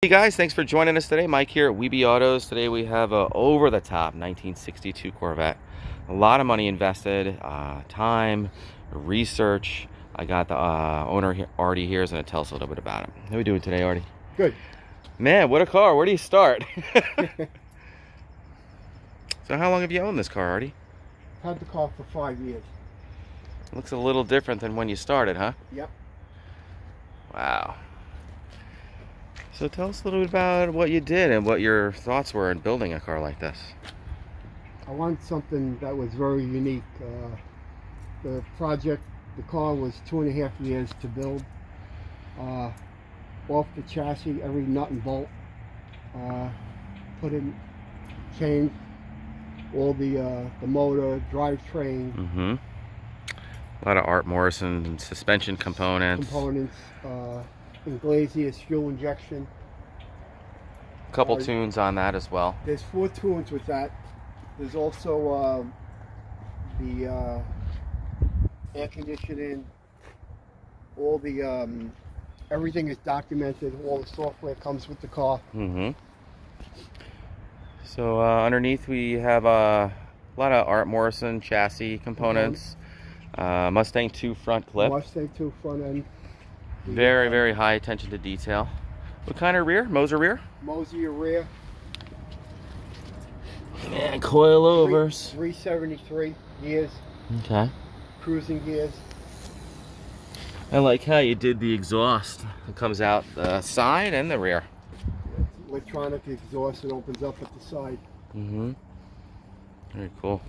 Hey guys, thanks for joining us today. Mike here at Weeby Autos. Today we have a over-the-top 1962 Corvette. A lot of money invested, time, research. I got the owner here, Artie here, is going to tell us a little bit about it. How are we doing today, Artie? Good. Man, what a car. Where do you start? So how long have you owned this car, Artie? I've had the car for 5 years. Looks a little different than when you started, huh? Yep. Wow. So tell us a little bit about what you did and what your thoughts were in building a car like this. I wanted something that was very unique. The car was 2.5 years to build. Off the chassis, every nut and bolt. Put in, changed all the motor, drivetrain. A lot of Art Morison suspension components. Inglese fuel injection. A couple tunes on that as well. There's 4 tunes with that. There's also the air conditioning. All the everything is documented. All the software comes with the car. So underneath we have a lot of Art Morison chassis components. Mustang II front clip. Mustang II front end. Very, very high attention to detail. What kind of rear? Mosier rear? Mosier rear. And coil overs. 373 gears. Okay. Cruising gears. I like how you did the exhaust. It comes out the side and the rear. It's electronic exhaust. It opens up at the side. Very cool.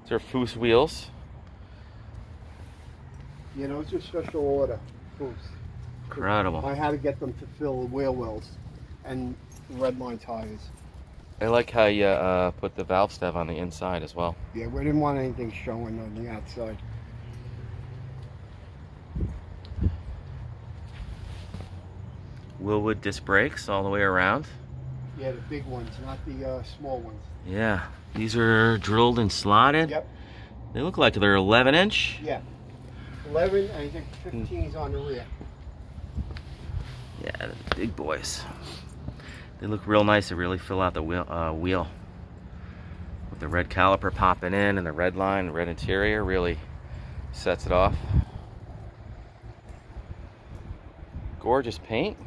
These are Foose wheels. You know, it's a special order. Foose. Incredible. I had to get them to fill the wheel wells and Redline Tires. I like how you put the valve stem on the inside as well. Yeah, we didn't want anything showing on the outside. Wilwood disc brakes all the way around. Yeah, the big ones, not the small ones. Yeah, these are drilled and slotted. Yep. They look like they're 11-inch. Yeah. 11, I think 15's on the rear. Yeah, the big boys. They look real nice. They really fill out the wheel. With the red caliper popping in and the red line, red interior really sets it off. Gorgeous paint.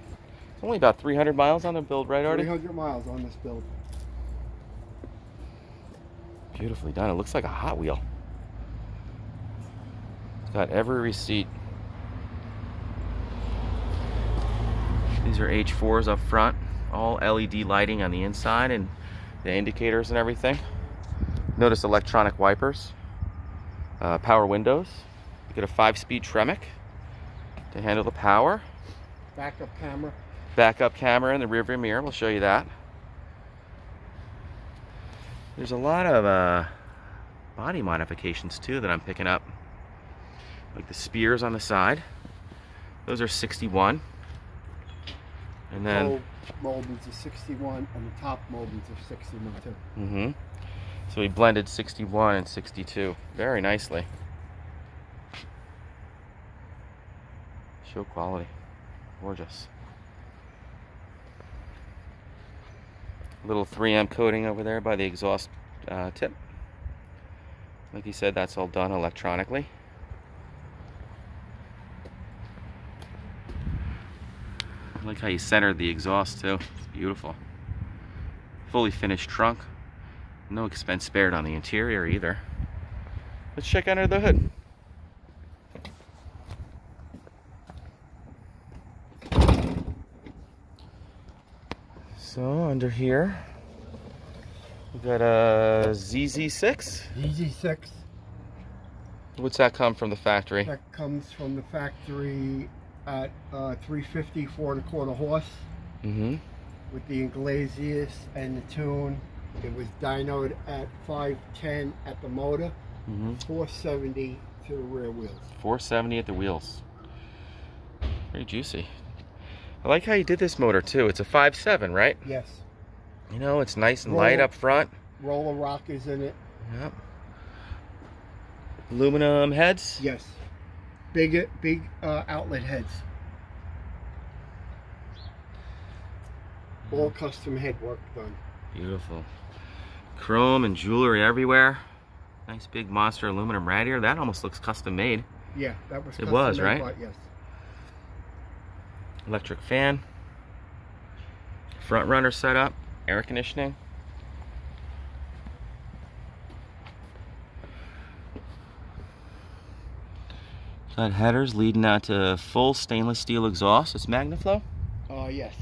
It's only about 300 miles on the build, right, Artie? 300 miles on this build. Beautifully done. It looks like a Hot Wheel. It's got every receipt. These are H4s up front. All LED lighting on the inside and the indicators and everything. Notice electronic wipers. Power windows. You get a 5-speed Tremec to handle the power. Backup camera. Backup camera in the rearview mirror. We'll show you that. There's a lot of body modifications too that I'm picking up. Like the spears on the side. Those are 61. And then moldings are 61 and the top moldings are 61 too. So we blended 61 and 62 very nicely. Show quality. Gorgeous. Little 3M coating over there by the exhaust tip. Like you said, that's all done electronically. I like how you centered the exhaust too. It's beautiful. Fully finished trunk. No expense spared on the interior either. Let's check under the hood. So under here, we got a ZZ6. ZZ6. What's that come from the factory? That comes from the factory at 350 4¼ horse. With the Inglese and the tune. It was dynoed at 510 at the motor. 470 to the rear wheels. 470 at the wheels. Very juicy. I like how you did this motor too. It's a 5.7, right? Yes. You know, it's nice and light up front. Rollor Rockers in it. Yep. Aluminum heads? Yes. Big outlet heads. All custom head work done. Beautiful. Chrome and jewelry everywhere. Nice big monster aluminum radiator. That almost looks custom made. Yeah, that was It custom was, made, right? but yes. Electric fan. Front runner setup. Air conditioning. Got headers leading out to full stainless steel exhaust. It's Magnaflow. Yes.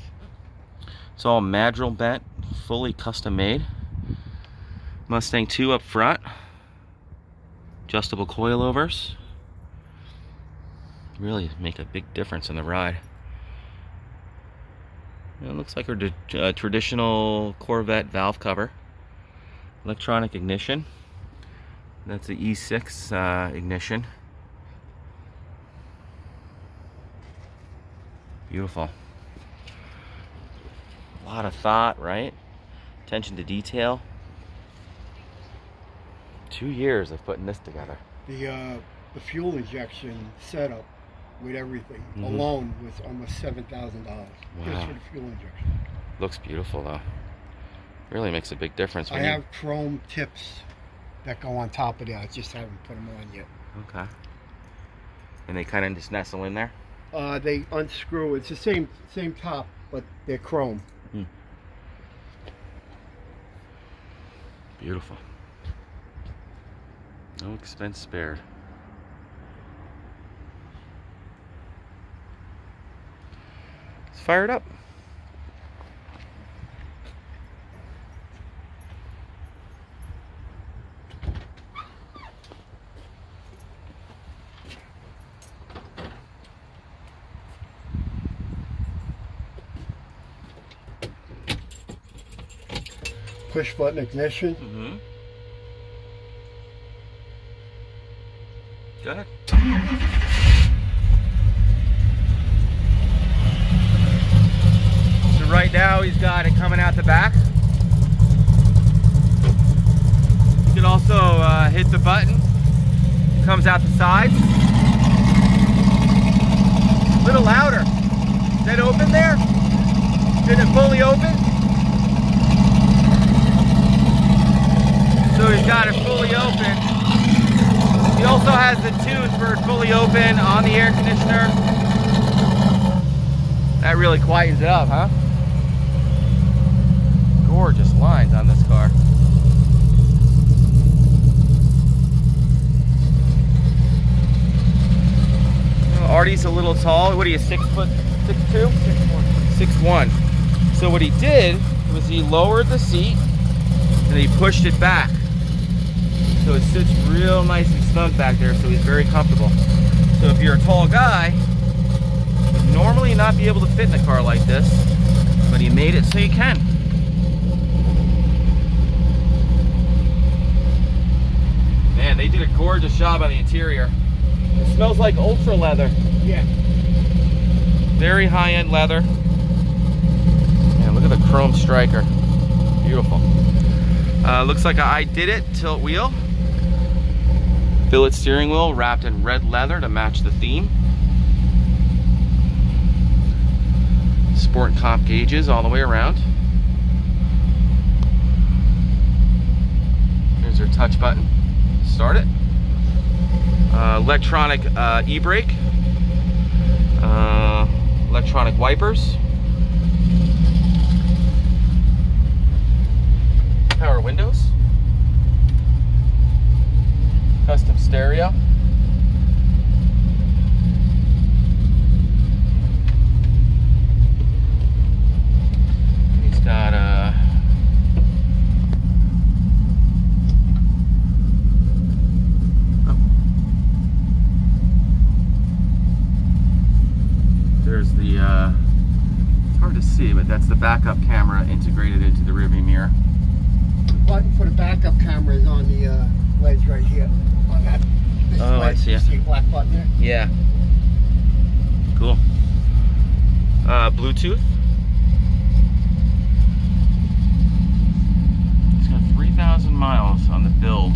It's all madril bent, fully custom made. Mustang II up front. Adjustable coil overs. Really make a big difference in the ride. It looks like a traditional Corvette valve cover. Electronic ignition. That's the E6 ignition. Beautiful. A lot of thought, right? Attention to detail. 2 years of putting this together. The fuel injection setup with everything alone was almost $7,000 just for the fuel injection. Looks beautiful though. Really makes a big difference. I have chrome tips that go on top of that. I just haven't put them on yet. Okay. And they kind of just nestle in there? They unscrew. It's the same top, but they're chrome. Beautiful. No expense spared. Let's fire it up. Push button ignition. Go ahead. So right now he's got it coming out the back. You can also hit the button. It comes out the sides. A little louder. Is that open there? Is it fully open? So he's got it fully open. He also has the tune for it fully open on the air conditioner. That really quietens it up, huh? Gorgeous lines on this car. Artie's a little tall. What are you, 6'2"? 6'2"? 6'1". So what he did was he lowered the seat and he pushed it back. So it sits real nice and snug back there, so he's very comfortable. So if you're a tall guy, you would normally not be able to fit in a car like this, but he made it so you can. Man, they did a gorgeous job on the interior. It smells like ultra leather. Yeah. Very high-end leather. Man, look at the chrome striker. Beautiful. Looks like I did it tilt wheel. Billet steering wheel wrapped in red leather to match the theme. Sport and comp gauges all the way around. Here's your touch button. Start it. Electronic e-brake. Electronic wipers. Power windows. Custom stereo. He's got there's the it's hard to see, but that's the backup camera integrated into the rearview mirror. The button for the backup camera is on the ledge right here. On that. Oh, ledge. I see it. You see a black button there? Yeah. Cool. Bluetooth. It's got 3,000 miles on the build,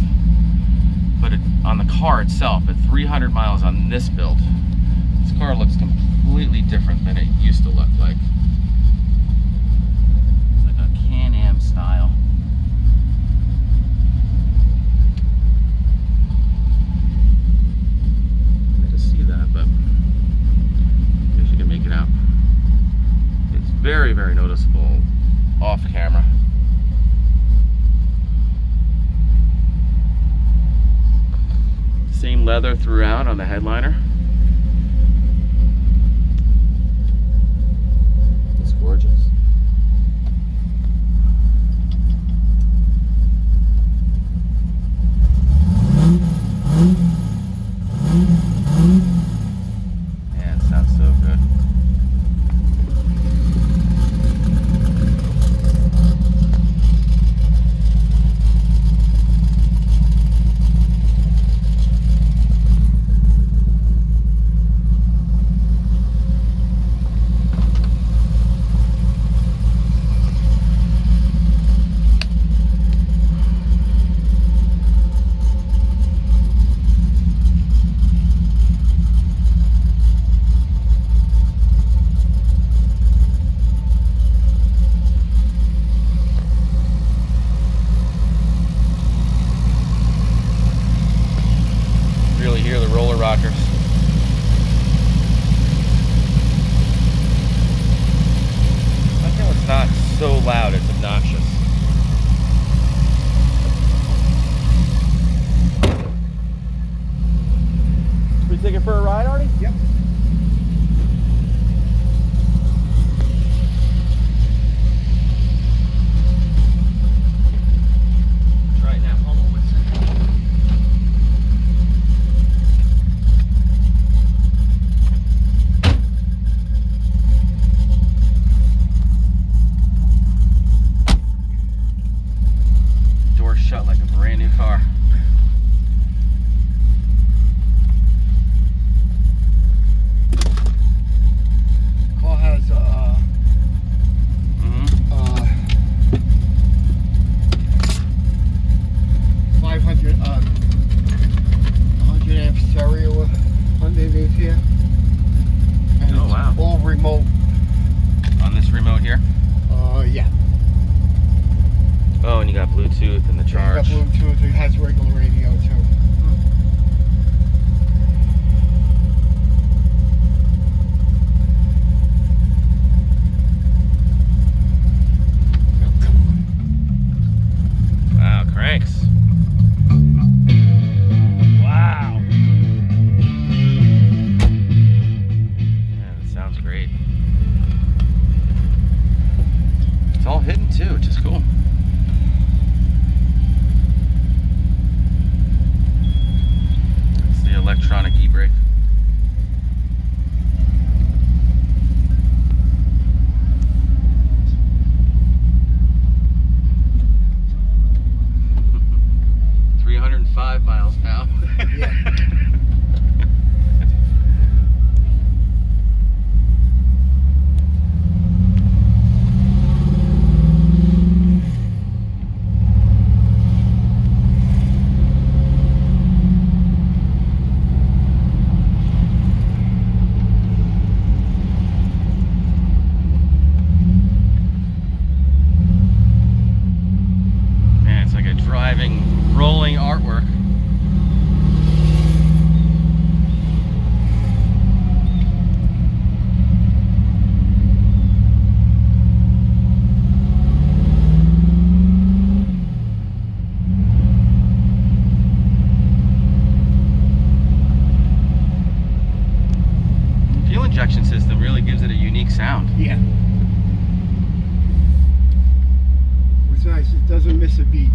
but on the car itself, at 300 miles on this build. This car looks completely different than it used to look like. very, very noticeable off camera. Same leather throughout on the headliner. It's gorgeous. Man, it sounds so good. Really hear the Rollor Rockers. I think it's not so loud, it's obnoxious. Should we take it for a ride, Artie? Yep. Try it now. Hold on one second. Door shut like a brand new car. Car has 500 100 amp stereo underneath here. And Oh, wow. all remote. On this remote here. Yeah. Oh, and you got Bluetooth and the charge. It's got Bluetooth. It has regular radio too. Wow, cranks. Wow. Yeah, that sounds great. It's all hidden too, which is cool. It's the electronic e-brake. .305 miles, pal. Yeah. Man, it's like a driving, rolling artwork. Fuel injection system really gives it a unique sound. Yeah. What's nice, it doesn't miss a beat.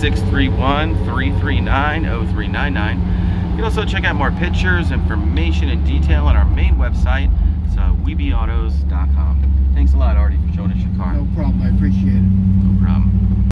631-339-0399. You can also check out more pictures, information, and detail on our main website. It's weebieautos.com. Thanks a lot, Artie, for showing us your car. No problem. I appreciate it. No problem.